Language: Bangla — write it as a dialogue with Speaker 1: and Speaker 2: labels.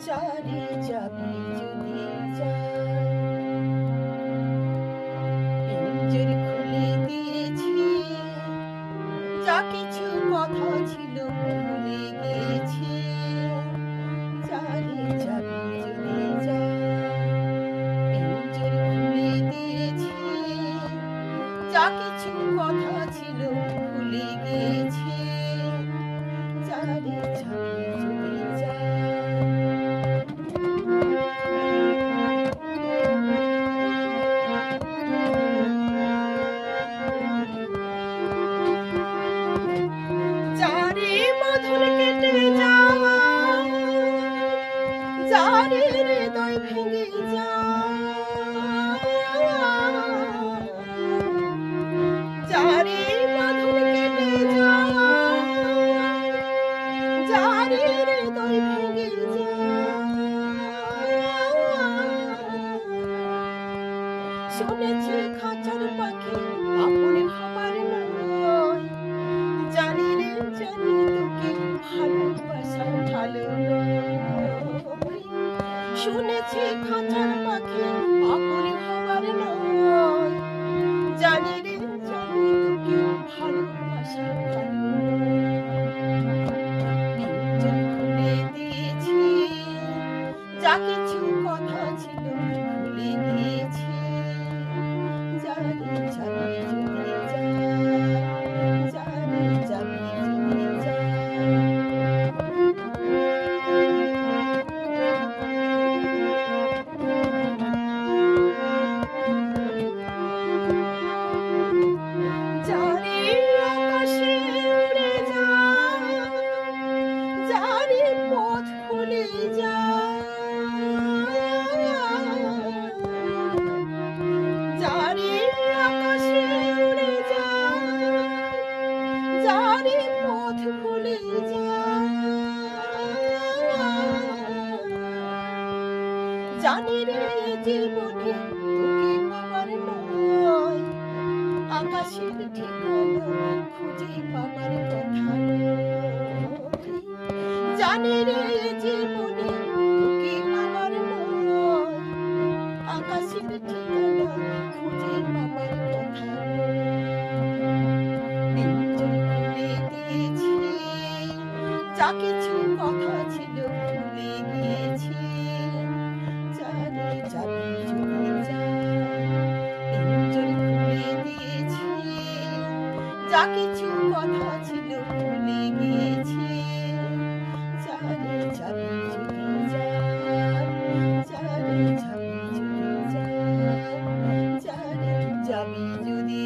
Speaker 1: চারি যাবি যদি যায়, পিঞ্জর খুলে দিয়েছি, যা কিছু কথা ছিল ভুলে গেছি। চারি যাবি যদি যায়, পিঞ্জর খুলে দিয়েছি, যা কিছু কথা ছিল ভুলে গেছি। চারি যাবি যদি যায়। যারে বাঁধন কেটে যাওয়া, যারে হৃদয় ভেঙে যাওয়া, যারে বাঁধন কেটে যাওয়া, যারে হৃদয় ভেঙে যাওয়া। শুনেছি খাঁচার পাখি আপন হবার নয়, জানি রে জানি তোকে ভালোবাসা ভালো নয়। শুনেছি খাঁচার পাখি আপন হবার নয়, জানি রে জানি তোকে ভালোবাসা ভালো নয়। পিঞ্জর খুলে দিয়েছি, যা কিছু কথা ছিল ভুলে গিয়েছি। যারে যাবি যদি যায়, যারে যাবি যদি যায়। যারে আকাশে উড়ে যায়, যারে পথ ভুলে যায়, যারে আকাশে উড়ে যায়, যারে পথ ভুলে যায়। জানি রে জীবনে তোকে পাবার নয়, আকাশের ঠিকানা খুঁজে পাবার কথা নয়। জানি রে জীবনে তোকে পাবার নয়, আকাশের ঠিকানা খুঁজে পাবার কথা নয়। পিঞ্জর খুলে দিয়েছি, যা কিছু কথা ছিল ভুলে গিয়েছি। চারি যাবি যদি যায়, পিঞ্জর খুলে দিয়েছি, যা কিছু কথা ছিল ভুলে গিয়েছি। চারি যাবি যদি যায়, চারি যাবি যদি যায়, চারি যাবি যদি